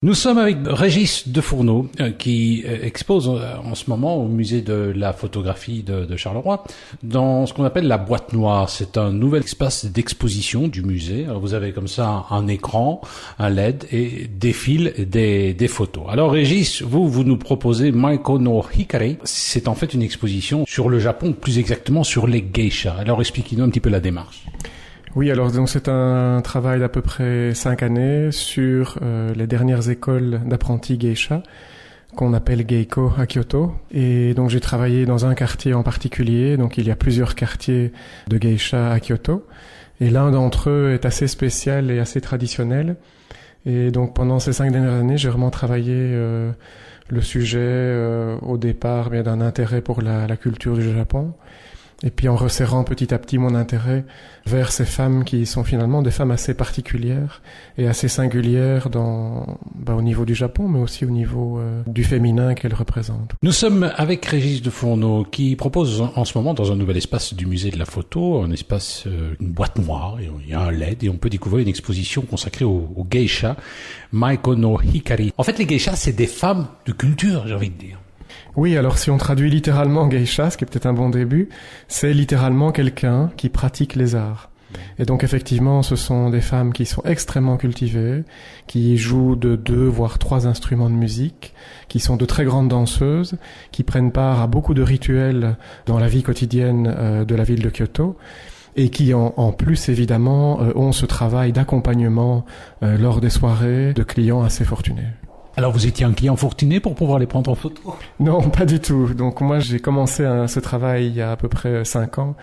Nous sommes avec Régis Defourneau qui expose en ce moment au musée de la photographie de Charleroi dans ce qu'on appelle la boîte noire. C'est un nouvel espace d'exposition du musée. Alors vous avez comme ça un écran, un LED et des fils et des photos. Alors Régis, vous nous proposez Maiko no Hikari. C'est en fait une exposition sur le Japon, plus exactement sur les geishas. Alors expliquez-nous un petit peu la démarche. Oui, alors donc c'est un travail d'à peu près 5 années sur les dernières écoles d'apprentis geisha qu'on appelle Geiko à Kyoto. Et donc j'ai travaillé dans un quartier en particulier, donc il y a plusieurs quartiers de geisha à Kyoto. Et l'un d'entre eux est assez spécial et assez traditionnel. Et donc pendant ces 5 dernières années, j'ai vraiment travaillé le sujet au départ bien d'un intérêt pour la culture du Japon. Et puis en resserrant petit à petit mon intérêt vers ces femmes qui sont finalement des femmes assez particulières et assez singulières au niveau du Japon, mais aussi au niveau du féminin qu'elles représentent. Nous sommes avec Régis Defourneau qui propose en ce moment dans un nouvel espace du musée de la photo, un espace, une boîte noire, et il y a un LED et on peut découvrir une exposition consacrée aux geishas, Maiko no Hikari. En fait, les geishas, c'est des femmes de culture, j'ai envie de dire. Oui, alors si on traduit littéralement geisha, ce qui est peut-être un bon début, c'est littéralement quelqu'un qui pratique les arts. Et donc effectivement, ce sont des femmes qui sont extrêmement cultivées, qui jouent de 2 voire 3 instruments de musique, qui sont de très grandes danseuses, qui prennent part à beaucoup de rituels dans la vie quotidienne de la ville de Kyoto, et qui en plus évidemment ont ce travail d'accompagnement lors des soirées de clients assez fortunés. Alors vous étiez un client fortuné pour pouvoir les prendre en photo? Non, pas du tout. Donc moi j'ai commencé ce travail il y a à peu près 5 ans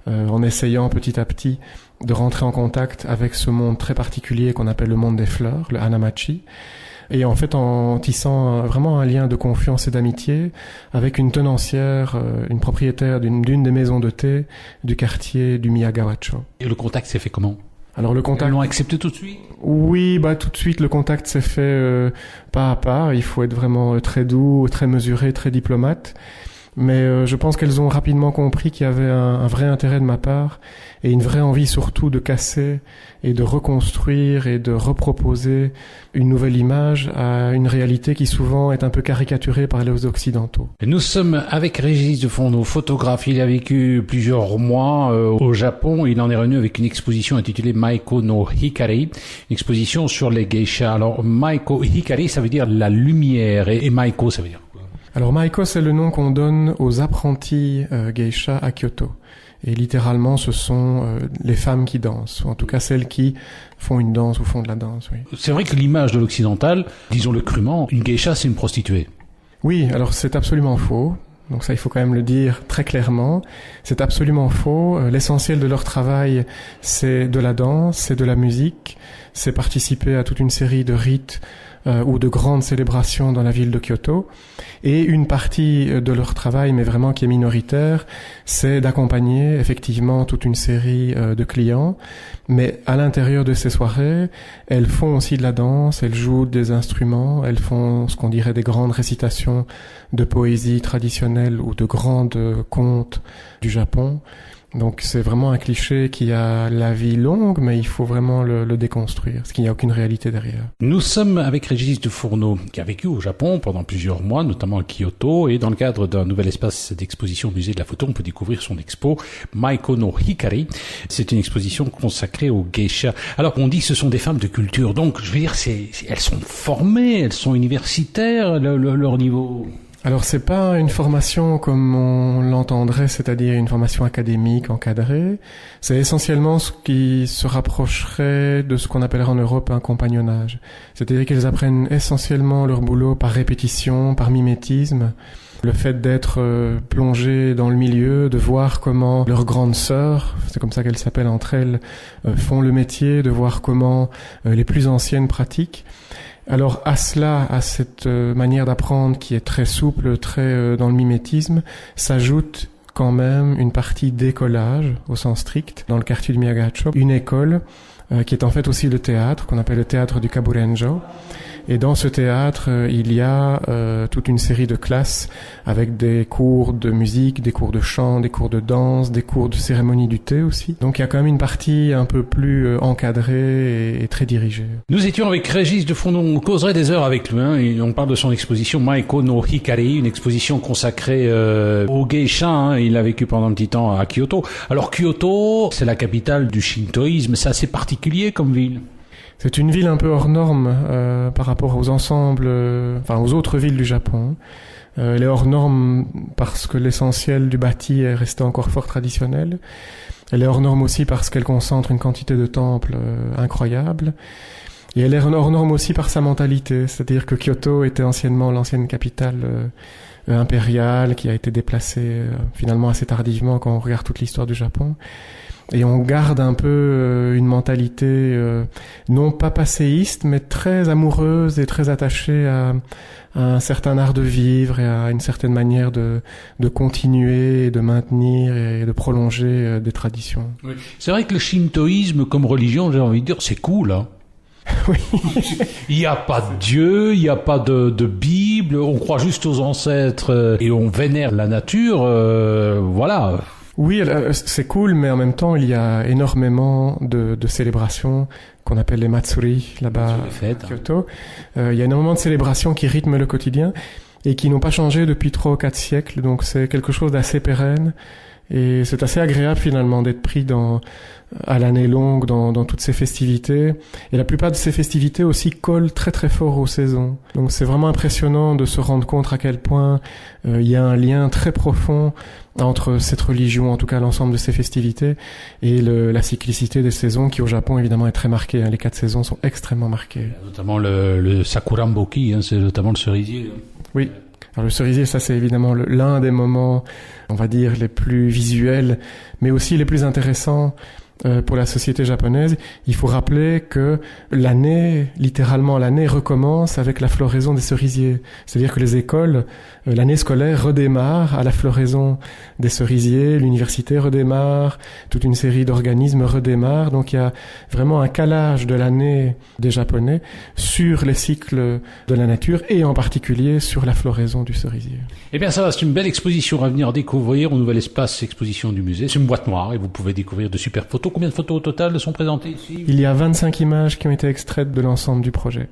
en essayant petit à petit de rentrer en contact avec ce monde très particulier qu'on appelle le monde des fleurs, le hanamachi. Et en fait en tissant vraiment un lien de confiance et d'amitié avec une tenancière, une propriétaire d'une des maisons de thé du quartier du Miyagawacho. Et le contact s'est fait comment? Alors le contact... Ils l'ont accepté tout de suite? Oui, tout de suite le contact s'est fait pas à pas. Il faut être vraiment très doux, très mesuré, très diplomate. Mais je pense qu'elles ont rapidement compris qu'il y avait un vrai intérêt de ma part et une vraie envie surtout de casser et de reconstruire et de reproposer une nouvelle image à une réalité qui souvent est un peu caricaturée par les Occidentaux. Nous sommes avec Régis Defourneau, photographe. Il a vécu plusieurs mois au Japon. Il en est revenu avec une exposition intitulée Maiko no Hikari, une exposition sur les geishas. Alors Maiko Hikari, ça veut dire la lumière et Maiko, ça veut dire quoi? Alors Maiko, c'est le nom qu'on donne aux apprentis geisha à Kyoto. Et littéralement, ce sont les femmes qui dansent, ou en tout cas celles qui font une danse ou font de la danse. Oui. C'est vrai que l'image de l'occidental, disons-le crûment, une geisha, c'est une prostituée. Oui, alors c'est absolument faux. Donc ça, il faut quand même le dire très clairement. C'est absolument faux. L'essentiel de leur travail, c'est de la danse, c'est de la musique, c'est participer à toute une série de rites ou de grandes célébrations dans la ville de Kyoto. Et une partie de leur travail, mais vraiment qui est minoritaire, c'est d'accompagner effectivement toute une série de clients. Mais à l'intérieur de ces soirées, elles font aussi de la danse, elles jouent des instruments, elles font ce qu'on dirait des grandes récitations de poésie traditionnelle ou de grandes contes du Japon. Donc c'est vraiment un cliché qui a la vie longue, mais il faut vraiment le déconstruire, parce qu'il n'y a aucune réalité derrière. Nous sommes avec Régis Defourneau, qui a vécu au Japon pendant plusieurs mois, notamment à Kyoto, et dans le cadre d'un nouvel espace d'exposition au musée de la photo, on peut découvrir son expo Maiko no Hikari. C'est une exposition consacrée aux geishas. Alors on dit que ce sont des femmes de culture, donc je veux dire, elles sont formées, elles sont universitaires, leur niveau... Alors c'est pas une formation comme on l'entendrait, c'est-à-dire une formation académique encadrée. C'est essentiellement ce qui se rapprocherait de ce qu'on appellerait en Europe un compagnonnage. C'est-à-dire qu'elles apprennent essentiellement leur boulot par répétition, par mimétisme. Le fait d'être plongé dans le milieu, de voir comment leurs grandes sœurs, c'est comme ça qu'elles s'appellent entre elles, font le métier, de voir comment les plus anciennes pratiquent. Alors à cela, à cette manière d'apprendre qui est très souple, très dans le mimétisme, s'ajoute quand même une partie d'écolage au sens strict dans le quartier du Miyagawacho, une école qui est en fait aussi le théâtre, qu'on appelle le théâtre du Kaburenjo. Et dans ce théâtre, il y a toute une série de classes avec des cours de musique, des cours de chant, des cours de danse, des cours de cérémonie du thé aussi. Donc il y a quand même une partie un peu plus encadrée et très dirigée. Nous étions avec Régis de Fourneau, on causerait des heures avec lui, et on parle de son exposition Maeko no Hikari, une exposition consacrée au geisha. Il a vécu pendant un petit temps à Kyoto. Alors Kyoto, c'est la capitale du shintoïsme, c'est assez particulier comme ville. C'est une ville un peu hors norme par rapport aux ensembles, aux autres villes du Japon. Elle est hors norme parce que l'essentiel du bâti est resté encore fort traditionnel. Elle est hors norme aussi parce qu'elle concentre une quantité de temples incroyable. Et elle est hors norme aussi par sa mentalité, c'est-à-dire que Kyoto était anciennement l'ancienne capitale impériale qui a été déplacée finalement assez tardivement quand on regarde toute l'histoire du Japon. Et on garde un peu une mentalité non pas passéiste, mais très amoureuse et très attachée à un certain art de vivre et à une certaine manière de continuer et de maintenir et de prolonger des traditions. Oui. C'est vrai que le shintoïsme comme religion, j'ai envie de dire, c'est cool, hein. Oui. Il n'y a pas de Dieu, il n'y a pas de Bible, on croit juste aux ancêtres et on vénère la nature, voilà. Oui, c'est cool, mais en même temps, il y a énormément de célébrations qu'on appelle les matsuri, là-bas à Kyoto. Il y a énormément de célébrations qui rythment le quotidien et qui n'ont pas changé depuis 3 ou 4 siècles, donc c'est quelque chose d'assez pérenne. Et c'est assez agréable finalement d'être pris à l'année longue dans toutes ces festivités. Et la plupart de ces festivités aussi collent très très fort aux saisons. Donc c'est vraiment impressionnant de se rendre compte à quel point il y a un lien très profond entre cette religion, en tout cas l'ensemble de ces festivités, et la cyclicité des saisons qui au Japon évidemment est très marquée. Les 4 saisons sont extrêmement marquées. Notamment le Sakuramboki, c'est notamment le cerisier. Oui. Alors le cerisier, ça c'est évidemment l'un des moments, on va dire, les plus visuels, mais aussi les plus intéressants pour la société japonaise. Il faut rappeler que littéralement l'année recommence avec la floraison des cerisiers. C'est-à-dire que les écoles, l'année scolaire redémarre à la floraison des cerisiers, l'université redémarre, toute une série d'organismes redémarrent. Donc il y a vraiment un calage de l'année des Japonais sur les cycles de la nature et en particulier sur la floraison du cerisier. Eh bien ça va, c'est une belle exposition à venir découvrir au nouvel espace exposition du musée. C'est une boîte noire et vous pouvez découvrir de super photos. Combien de photos au total sont présentées ici ? Il y a 25 images qui ont été extraites de l'ensemble du projet.